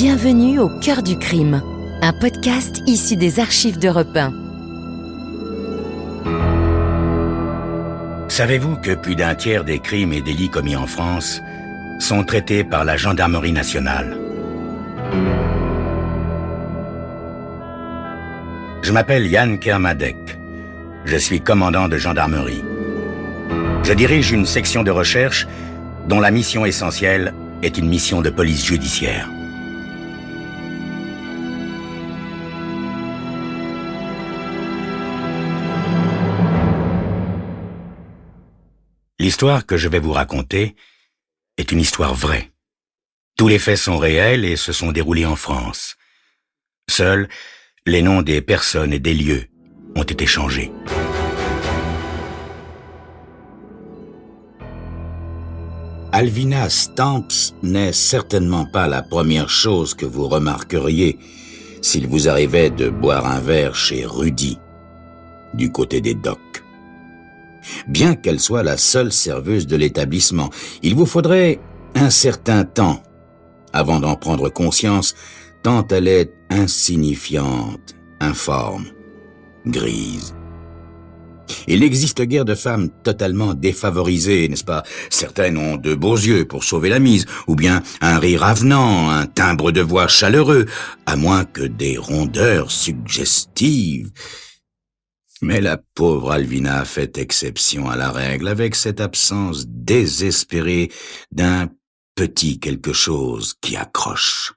Bienvenue au cœur du crime, un podcast issu des archives d'Europe 1. Savez-vous que plus d'un tiers des crimes et délits commis en France sont traités par la gendarmerie nationale? Je m'appelle Yann Kermadec. Je suis commandant de gendarmerie. Je dirige une section de recherche dont la mission essentielle est une mission de police judiciaire. L'histoire que je vais vous raconter est une histoire vraie. Tous les faits sont réels et se sont déroulés en France. Seuls, les noms des personnes et des lieux ont été changés. Alvina Stamps n'est certainement pas la première chose que vous remarqueriez s'il vous arrivait de boire un verre chez Rudy, du côté des docks. Bien qu'elle soit la seule serveuse de l'établissement, il vous faudrait un certain temps avant d'en prendre conscience, tant elle est insignifiante, informe, grise. Il n'existe guère de femmes totalement défavorisées, n'est-ce pas? Certaines ont de beaux yeux pour sauver la mise, ou bien un rire avenant, un timbre de voix chaleureux, à moins que des rondeurs suggestives. Mais la pauvre Alvina fait exception à la règle, avec cette absence désespérée d'un petit quelque chose qui accroche.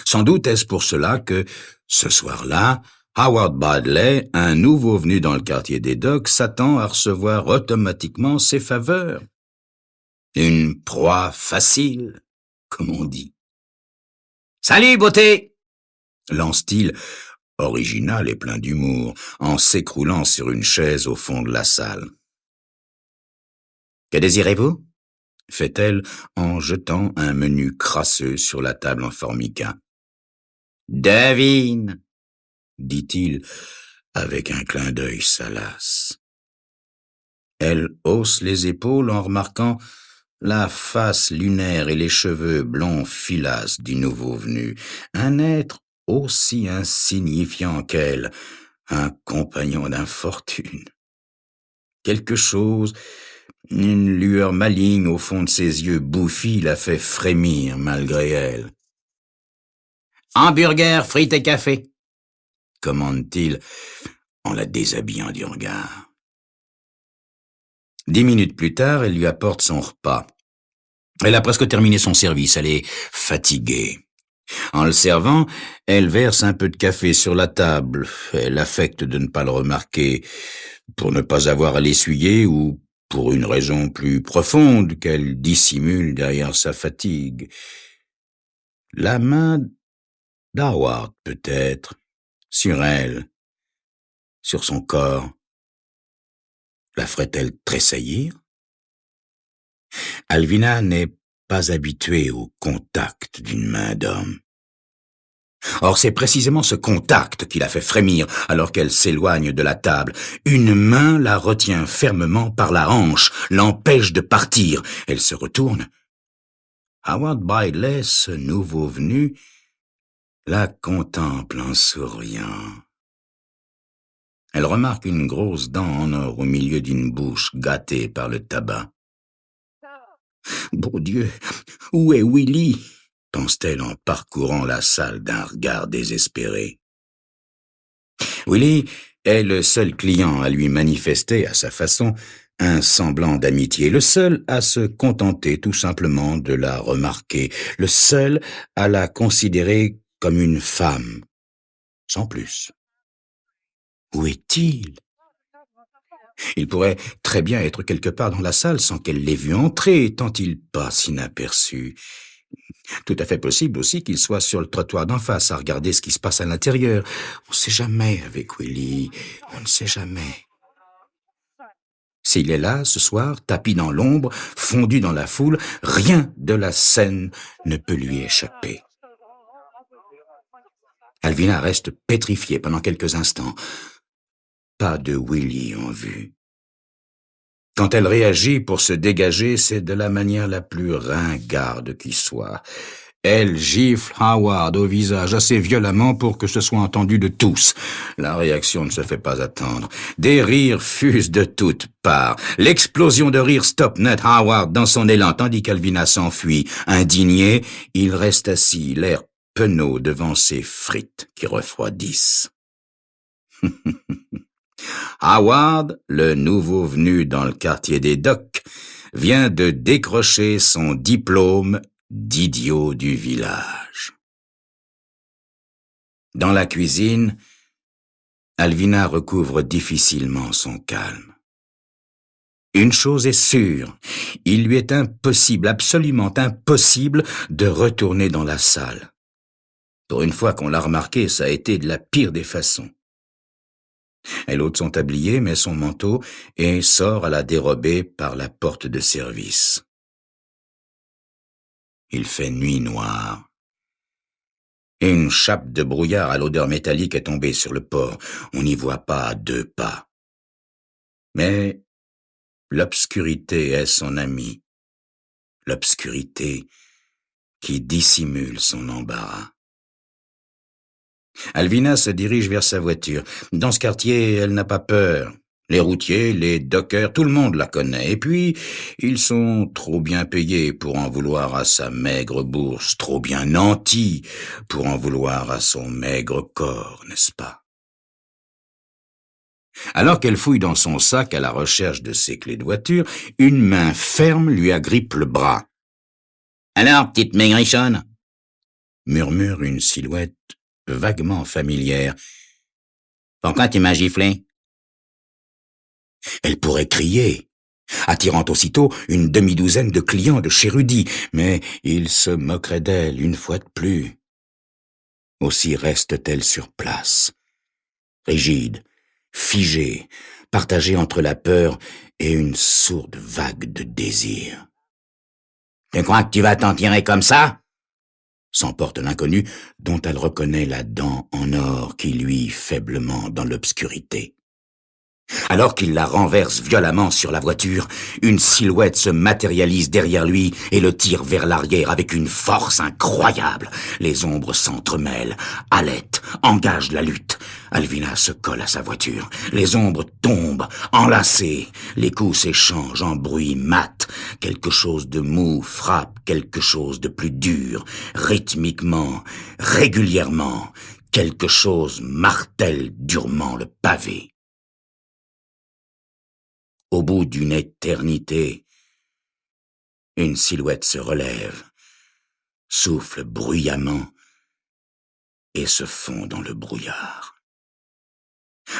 Sans doute est-ce pour cela que, ce soir-là, Howard Bradley, un nouveau venu dans le quartier des docks, s'attend à recevoir automatiquement ses faveurs. Une proie facile, comme on dit. « Salut, beauté !» lance-t-il, original et plein d'humour, en s'écroulant sur une chaise au fond de la salle. « Que désirez-vous » fait-elle en jetant un menu crasseux sur la table en formica. « Devine » dit-il avec un clin d'œil salace. Elle hausse les épaules en remarquant la face lunaire et les cheveux blonds filasses du nouveau venu, un être aussi insignifiant qu'elle, un compagnon d'infortune. Quelque chose, une lueur maligne au fond de ses yeux bouffis la fait frémir malgré elle. « Hamburger, frites et café !» commande-t-il en la déshabillant du regard. 10 minutes plus tard, elle lui apporte son repas. Elle a presque terminé son service, elle est fatiguée. En le servant, elle verse un peu de café sur la table. Elle affecte de ne pas le remarquer, pour ne pas avoir à l'essuyer ou pour une raison plus profonde qu'elle dissimule derrière sa fatigue. La main d'Howard, peut-être, sur elle, sur son corps, la ferait-elle tressaillir? Alvina n'est pas habituée au contact d'une main d'homme. Or, c'est précisément ce contact qui la fait frémir alors qu'elle s'éloigne de la table. Une main la retient fermement par la hanche, l'empêche de partir. Elle se retourne. Howard Bradley, ce nouveau venu, la contemple en souriant. Elle remarque une grosse dent en or au milieu d'une bouche gâtée par le tabac. « Bon Dieu, où est Willy ?» pense-t-elle en parcourant la salle d'un regard désespéré. Willy est le seul client à lui manifester, à sa façon, un semblant d'amitié, le seul à se contenter tout simplement de la remarquer, le seul à la considérer comme une femme, sans plus. Où est-il? Il pourrait très bien être quelque part dans la salle sans qu'elle l'ait vu entrer, tant il passe inaperçu. Tout à fait possible aussi qu'il soit sur le trottoir d'en face à regarder ce qui se passe à l'intérieur. On ne sait jamais avec Willy, on ne sait jamais. S'il est là, ce soir, tapi dans l'ombre, fondu dans la foule, rien de la scène ne peut lui échapper. Alvina reste pétrifiée pendant quelques instants. Pas de Willy en vue. Quand elle réagit pour se dégager, c'est de la manière la plus ringarde qui soit. Elle gifle Howard au visage assez violemment pour que ce soit entendu de tous. La réaction ne se fait pas attendre. Des rires fusent de toutes parts. L'explosion de rire stoppe net Howard dans son élan, tandis qu'Alvina s'enfuit. Indigné, il reste assis, l'air penaud devant ses frites qui refroidissent. Howard, le nouveau venu dans le quartier des Docks, vient de décrocher son diplôme d'idiot du village. Dans la cuisine, Alvina recouvre difficilement son calme. Une chose est sûre, il lui est impossible, absolument impossible, de retourner dans la salle. Pour une fois qu'on l'a remarqué, ça a été de la pire des façons. Elle ôte son tablier, met son manteau et sort à la dérobée par la porte de service. Il fait nuit noire. Une chape de brouillard à l'odeur métallique est tombée sur le port. On n'y voit pas à 2 pas. Mais l'obscurité est son amie. L'obscurité qui dissimule son embarras. Alvina se dirige vers sa voiture. Dans ce quartier, elle n'a pas peur. Les routiers, les dockers, tout le monde la connaît. Et puis, ils sont trop bien payés pour en vouloir à sa maigre bourse, trop bien nantis pour en vouloir à son maigre corps, n'est-ce pas? Alors qu'elle fouille dans son sac à la recherche de ses clés de voiture, une main ferme lui agrippe le bras. « Alors, petite maigrichonne ?» murmure une silhouette vaguement familière. « Pourquoi tu m'as giflé ?» Elle pourrait crier, attirant aussitôt une demi-douzaine de clients de chez Rudy, mais il se moquerait d'elle une fois de plus. Aussi reste-t-elle sur place, rigide, figée, partagée entre la peur et une sourde vague de désir. « Tu crois que tu vas t'en tirer comme ça ?» s'emporte l'inconnu, dont elle reconnaît la dent en or qui luit faiblement dans l'obscurité. Alors qu'il la renverse violemment sur la voiture, une silhouette se matérialise derrière lui et le tire vers l'arrière avec une force incroyable. Les ombres s'entremêlent, haletent, engagent la lutte. Alvina se colle à sa voiture. Les ombres tombent, enlacées. Les coups s'échangent en bruit mat. Quelque chose de mou frappe quelque chose de plus dur. Rythmiquement, régulièrement, quelque chose martèle durement le pavé. Au bout d'une éternité, une silhouette se relève, souffle bruyamment et se fond dans le brouillard.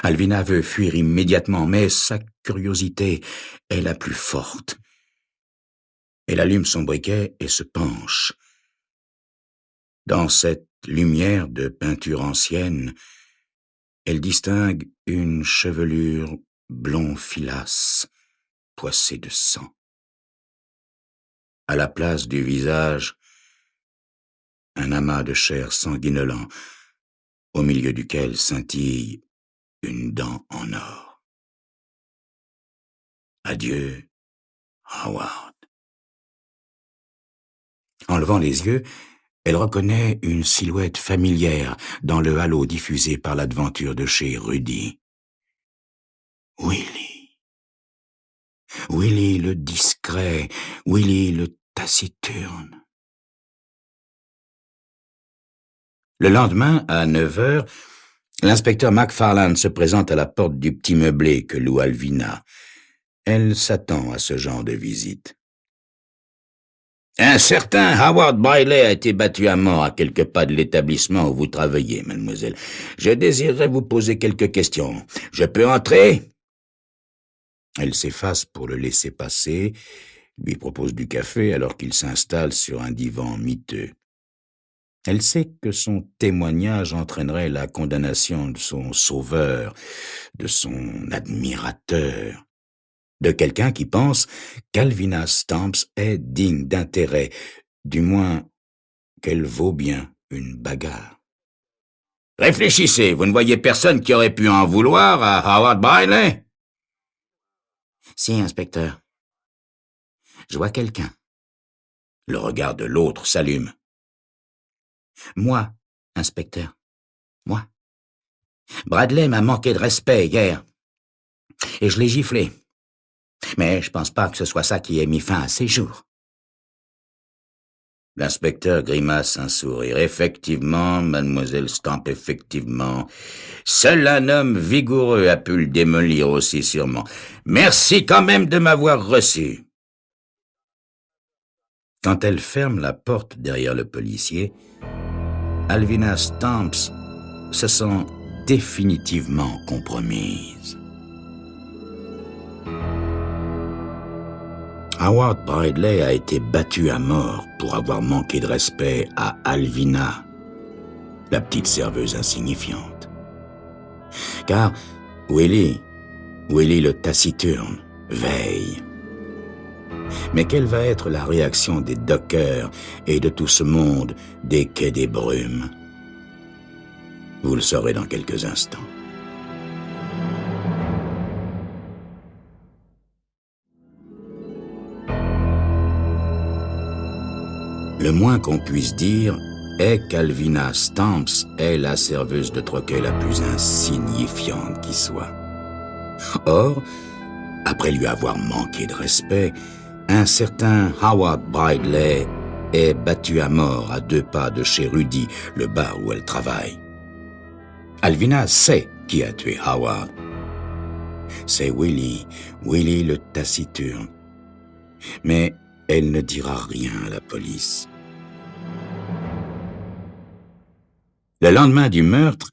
Alvina veut fuir immédiatement, mais sa curiosité est la plus forte. Elle allume son briquet et se penche. Dans cette lumière de peinture ancienne, elle distingue une chevelure blond filasse, poissé de sang. À la place du visage, un amas de chair sanguinolent, au milieu duquel scintille une dent en or. Adieu, Howard. En levant les yeux, elle reconnaît une silhouette familière dans le halo diffusé par la devanture de chez Rudy. Willy. Willy le discret, Willy le taciturne. Le lendemain, à 9 heures, l'inspecteur McFarlane se présente à la porte du petit meublé que loue Alvina. Elle s'attend à ce genre de visite. Un certain Howard Bailey a été battu à mort à quelques pas de l'établissement où vous travaillez, mademoiselle. Je désirerais vous poser quelques questions. Je peux entrer? Elle s'efface pour le laisser passer, lui propose du café alors qu'il s'installe sur un divan miteux. Elle sait que son témoignage entraînerait la condamnation de son sauveur, de son admirateur, de quelqu'un qui pense qu'Alvina Stamps est digne d'intérêt, du moins qu'elle vaut bien une bagarre. Réfléchissez, vous ne voyez personne qui aurait pu en vouloir à Howard Bailey? Si, inspecteur. Je vois quelqu'un. Le regard de l'autre s'allume. Moi, inspecteur, moi. Bradley m'a manqué de respect hier, et je l'ai giflé. Mais je pense pas que ce soit ça qui ait mis fin à ses jours. L'inspecteur grimace un sourire. Effectivement, mademoiselle Stamp, effectivement. Seul un homme vigoureux a pu le démolir aussi sûrement. Merci quand même de m'avoir reçu. Quand elle ferme la porte derrière le policier, Alvina Stamps se sent définitivement compromise. Howard Bradley a été battu à mort pour avoir manqué de respect à Alvina, la petite serveuse insignifiante. Car Willie le taciturne, veille. Mais quelle va être la réaction des dockers et de tout ce monde des quais des brumes? Vous le saurez dans quelques instants. Le moins qu'on puisse dire est qu'Alvina Stamps est la serveuse de troquet la plus insignifiante qui soit. Or, après lui avoir manqué de respect, un certain Howard Bradley est battu à mort à 2 pas de chez Rudy, le bar où elle travaille. Alvina sait qui a tué Howard. C'est Willie le taciturne. Mais elle ne dira rien à la police. Le lendemain du meurtre,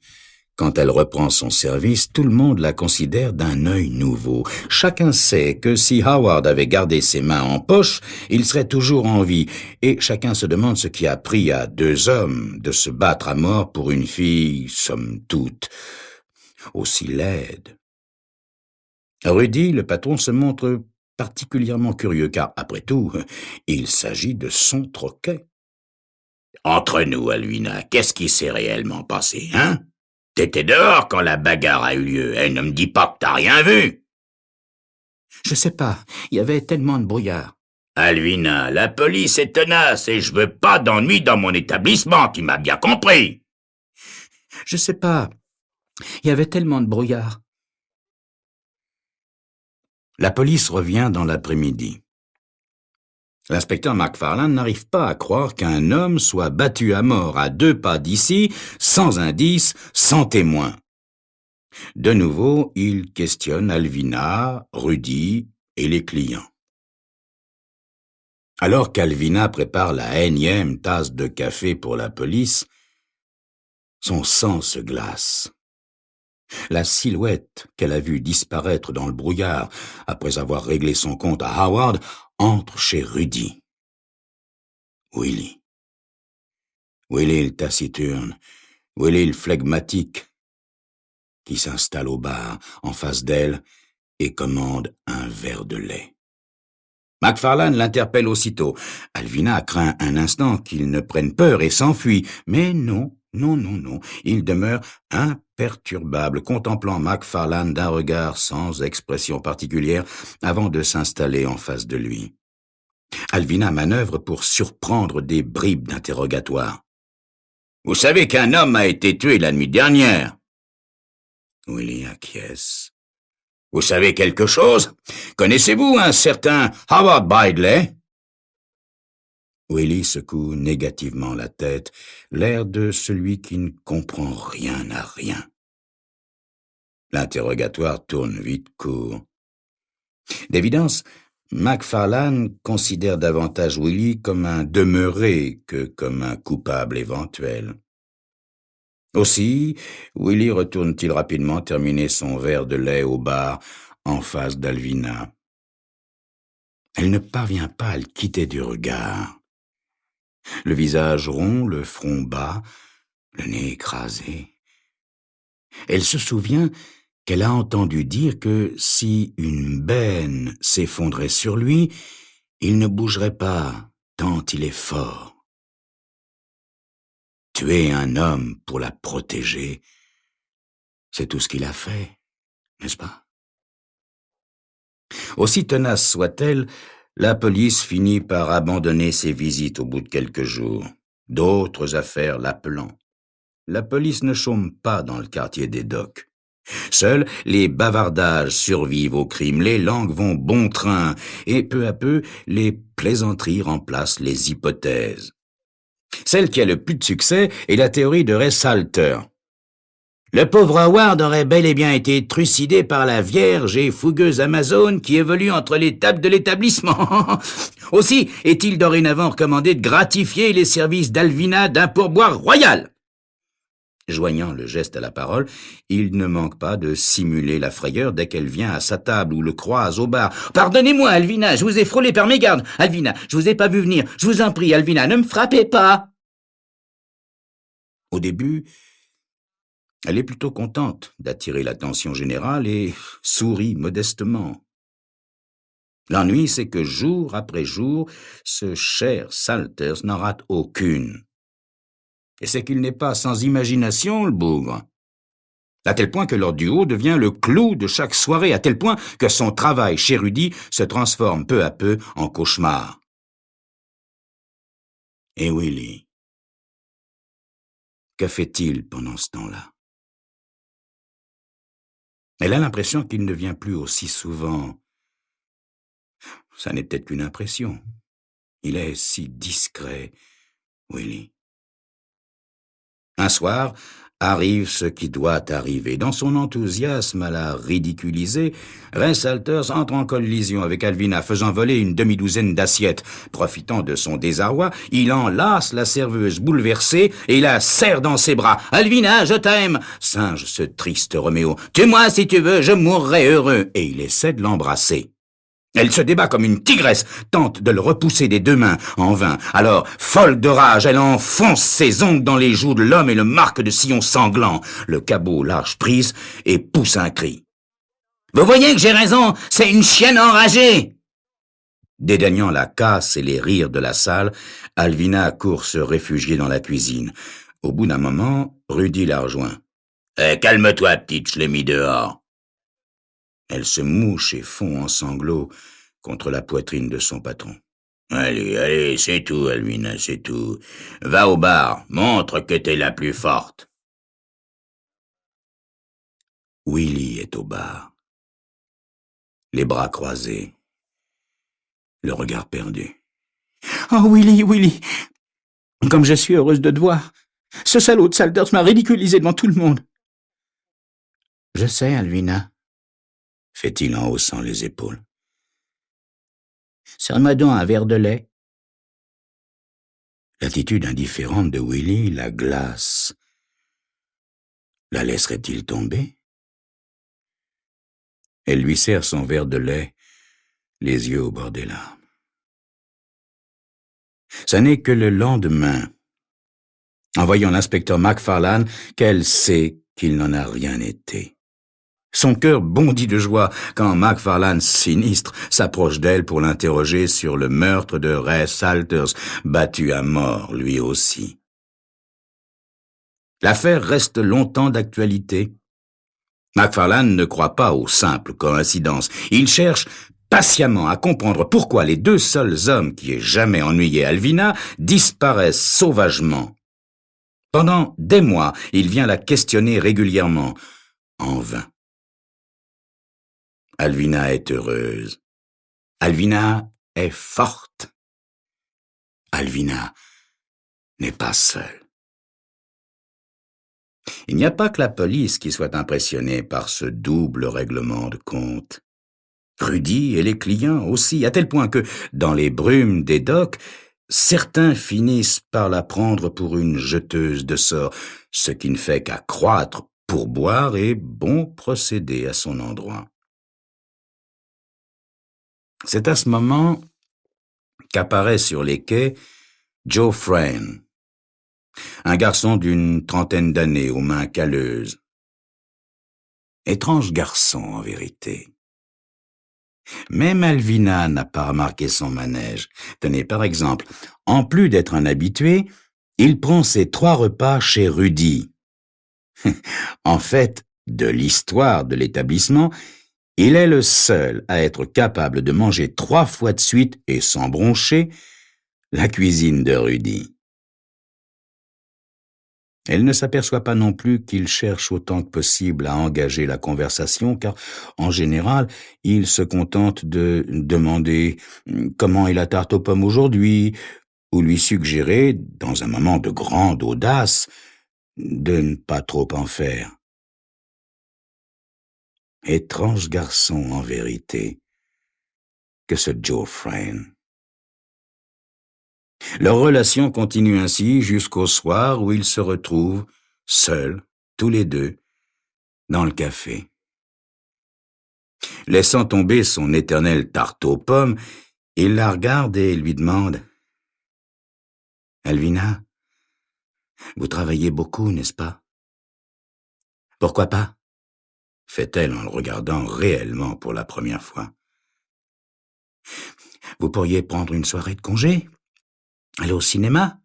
quand elle reprend son service, tout le monde la considère d'un œil nouveau. Chacun sait que si Howard avait gardé ses mains en poche, il serait toujours en vie, et chacun se demande ce qui a pris à 2 hommes de se battre à mort pour une fille, somme toute, aussi laide. Rudy, le patron, se montre particulièrement curieux, car, après tout, il s'agit de son troquet. Entre nous, Alvina, qu'est-ce qui s'est réellement passé, hein? T'étais dehors quand la bagarre a eu lieu, et ne me dis pas que t'as rien vu. Je sais pas, il y avait tellement de brouillard. Alvina, la police est tenace, et je veux pas d'ennui dans mon établissement, tu m'as bien compris. Je sais pas, il y avait tellement de brouillard. La police revient dans l'après-midi. L'inspecteur McFarlane n'arrive pas à croire qu'un homme soit battu à mort à 2 pas d'ici, sans indice, sans témoin. De nouveau, il questionne Alvina, Rudy et les clients. Alors qu'Alvina prépare la énième tasse de café pour la police, son sang se glace. La silhouette qu'elle a vue disparaître dans le brouillard après avoir réglé son compte à Howard entre chez Rudy. Willie le taciturne, Willie le flegmatique, qui s'installe au bar en face d'elle et commande un verre de lait. McFarlane l'interpelle aussitôt. Alvina craint un instant qu'il ne prenne peur et s'enfuit, mais non, il demeure imperturbable, contemplant McFarlane d'un regard sans expression particulière avant de s'installer en face de lui. Alvina manœuvre pour surprendre des bribes d'interrogatoire. « Vous savez qu'un homme a été tué la nuit dernière ?» Willie acquiesce. « Vous savez quelque chose? Connaissez-vous un certain Howard Bradley ?» Willie secoue négativement la tête, l'air de celui qui ne comprend rien à rien. L'interrogatoire tourne vite court. D'évidence, McFarlane considère davantage Willie comme un demeuré que comme un coupable éventuel. Aussi, Willie retourne-t-il rapidement terminer son verre de lait au bar en face d'Alvina. Elle ne parvient pas à le quitter du regard. Le visage rond, le front bas, le nez écrasé. Elle se souvient qu'elle a entendu dire que si une benne s'effondrait sur lui, il ne bougerait pas tant il est fort. Tuer un homme pour la protéger, c'est tout ce qu'il a fait, n'est-ce pas? Aussi tenace soit-elle, la police finit par abandonner ses visites au bout de quelques jours. d'autres affaires l'appelant. La police ne chôme pas dans le quartier des docks. Seuls les bavardages survivent au crime, les langues vont bon train, et peu à peu, les plaisanteries remplacent les hypothèses. Celle qui a le plus de succès est la théorie de Ray Salter. Le pauvre Howard aurait bel et bien été trucidé par la vierge et fougueuse Amazone qui évolue entre les tables de l'établissement. Aussi est-il dorénavant recommandé de gratifier les services d'Alvina d'un pourboire royal. Joignant le geste à la parole, il ne manque pas de simuler la frayeur dès qu'elle vient à sa table ou le croise au bar. « Pardonnez-moi, Alvina, je vous ai frôlé par mégarde. Alvina, je vous ai pas vu venir. Je vous en prie, Alvina, ne me frappez pas. » Au début, elle est plutôt contente d'attirer l'attention générale et sourit modestement. L'ennui, c'est que jour après jour, ce cher Salters n'en rate aucune. Et c'est qu'il n'est pas sans imagination, le bougre. À tel point que leur duo devient le clou de chaque soirée, à tel point que son travail chez Rudy se transforme peu à peu en cauchemar. Et Willie, que fait-il pendant ce temps-là? Elle a l'impression qu'il ne vient plus aussi souvent. Ça n'est peut-être qu'une impression. Il est si discret, Willie. Un soir, arrive ce qui doit arriver. Dans son enthousiasme à la ridiculiser, Ray Salters entre en collision avec Alvina, faisant voler une demi-douzaine d'assiettes. Profitant de son désarroi, il enlace la serveuse bouleversée et la serre dans ses bras. « Alvina, je t'aime !» singe ce triste Roméo. « Tue-moi si tu veux, je mourrai heureux !» Et il essaie de l'embrasser. Elle se débat comme une tigresse, tente de le repousser des deux mains, en vain. Alors, folle de rage, elle enfonce ses ongles dans les joues de l'homme et le marque de sillons sanglants. Le cabot lâche prise et pousse un cri. « Vous voyez que j'ai raison, c'est une chienne enragée !» Dédaignant la casse et les rires de la salle, Alvina court se réfugier dans la cuisine. Au bout d'un moment, Rudy la rejoint. « Calme-toi, petite, je l'ai mis dehors. » Elle se mouche et fond en sanglots contre la poitrine de son patron. « Allez, c'est tout, Alvina, c'est tout. Va au bar, montre que t'es la plus forte. » Willie est au bar, les bras croisés, le regard perdu. « Oh, Willie, comme je suis heureuse de te voir. Ce salaud de Salters m'a ridiculisé devant tout le monde. »« Je sais, Alvina, » fait-il en haussant les épaules. « Serre-moi donc un verre de lait. » L'attitude indifférente de Willie la glace. La laisserait-il tomber? Elle lui sert son verre de lait, les yeux au bord des larmes. Ça n'est que le lendemain, en voyant l'inspecteur McFarlane, qu'elle sait qu'il n'en a rien été. Son cœur bondit de joie quand McFarlane, sinistre, s'approche d'elle pour l'interroger sur le meurtre de Ray Salters, battu à mort lui aussi. L'affaire reste longtemps d'actualité. McFarlane ne croit pas aux simples coïncidences. Il cherche patiemment à comprendre pourquoi les deux seuls hommes qui aient jamais ennuyé Alvina disparaissent sauvagement. Pendant des mois, il vient la questionner régulièrement, en vain. Alvina est heureuse. Alvina est forte. Alvina n'est pas seule. Il n'y a pas que la police qui soit impressionnée par ce double règlement de compte. Rudy et les clients aussi, à tel point que, dans les brumes des docks, certains finissent par la prendre pour une jeteuse de sorts, ce qui ne fait qu'accroître pourboire et bon procédé à son endroit. C'est à ce moment qu'apparaît sur les quais Joe Frayne, un garçon d'une trentaine d'années aux mains calleuses. Étrange garçon, en vérité. Même Alvina n'a pas remarqué son manège. Tenez, par exemple, en plus d'être un habitué, il prend ses 3 repas chez Rudy. En fait, de l'histoire de l'établissement, il est le seul à être capable de manger 3 fois de suite et sans broncher la cuisine de Rudy. Elle ne s'aperçoit pas non plus qu'il cherche autant que possible à engager la conversation, car, en général, il se contente de demander comment est la tarte aux pommes aujourd'hui, ou lui suggérer, dans un moment de grande audace, de ne pas trop en faire. Étrange garçon, en vérité, que ce Joe Frayne. Leur relation continue ainsi jusqu'au soir où ils se retrouvent, seuls, tous les deux, dans le café. Laissant tomber son éternelle tarte aux pommes, il la regarde et lui demande « Alvina, vous travaillez beaucoup, n'est-ce pas ?»« Pourquoi pas ?» fait-elle en le regardant réellement pour la première fois. « Vous pourriez prendre une soirée de congé ? Aller au cinéma ?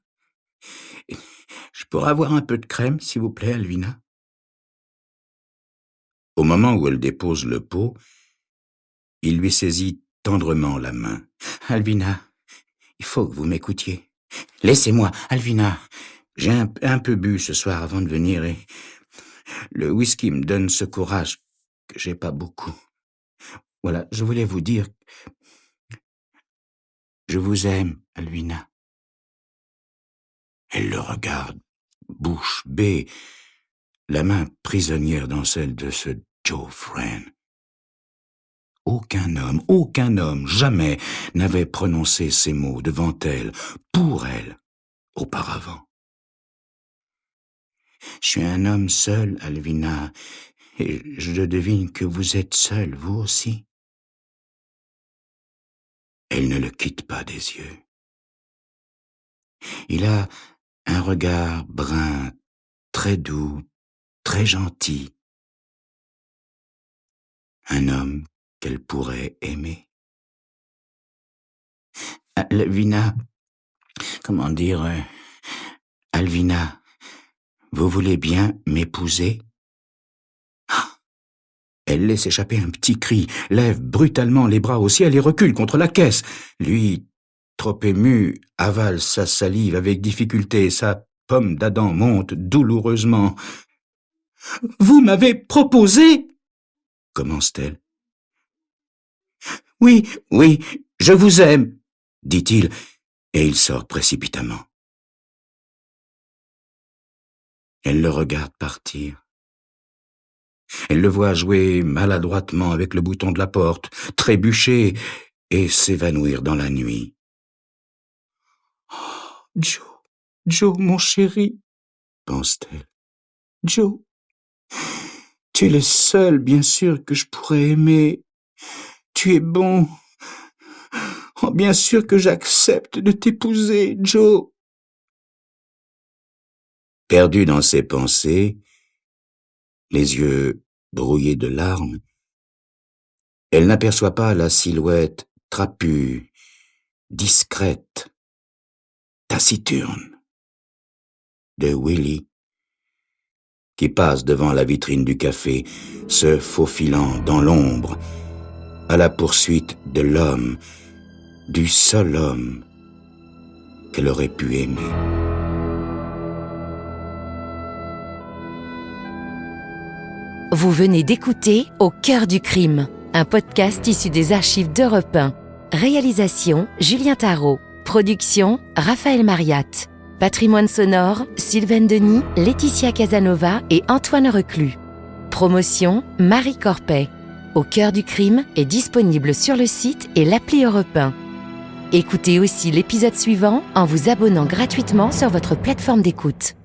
Je pourrais avoir un peu de crème, s'il vous plaît, Alvina ?» Au moment où elle dépose le pot, il lui saisit tendrement la main. « Alvina, il faut que vous m'écoutiez. Laissez-moi, Alvina. J'ai un peu bu ce soir avant de venir et le whisky me donne ce courage que j'ai pas beaucoup. Voilà, je voulais vous dire... Je vous aime, Alvina. » Elle le regarde, bouche bée, la main prisonnière dans celle de ce Joe Frayne. Aucun homme, jamais n'avait prononcé ces mots devant elle, pour elle, auparavant. « Je suis un homme seul, Alvina, et je devine que vous êtes seule, vous aussi. » Elle ne le quitte pas des yeux. Il a un regard brun, très doux, très gentil. Un homme qu'elle pourrait aimer. Alvina, comment dire, Alvina, vous voulez bien m'épouser ? Elle laisse échapper un petit cri, lève brutalement les bras au ciel et recule contre la caisse. Lui, trop ému, avale sa salive avec difficulté et sa pomme d'Adam monte douloureusement. « Vous m'avez proposé ?» commence-t-elle. « Oui, je vous aime, » dit-il, et il sort précipitamment. Elle le regarde partir. Elle le voit jouer maladroitement avec le bouton de la porte, trébucher et s'évanouir dans la nuit. « Oh, Joe, mon chéri, » pense-t-elle. « Joe, tu es le seul, bien sûr, que je pourrais aimer. Tu es bon. Oh, bien sûr que j'accepte de t'épouser, Joe. » Perdue dans ses pensées, les yeux brouillés de larmes, elle n'aperçoit pas la silhouette trapue, discrète, taciturne de Willie, qui passe devant la vitrine du café, se faufilant dans l'ombre, à la poursuite de l'homme, du seul homme qu'elle aurait pu aimer. Vous venez d'écouter Au cœur du crime, un podcast issu des archives d'Europe 1. Réalisation Julien Tarot. Production Raphaël Mariat. Patrimoine sonore Sylvaine Denis, Laetitia Casanova et Antoine Reclus. Promotion Marie Corpet. Au cœur du crime est disponible sur le site et l'appli Europe 1. Écoutez aussi l'épisode suivant en vous abonnant gratuitement sur votre plateforme d'écoute.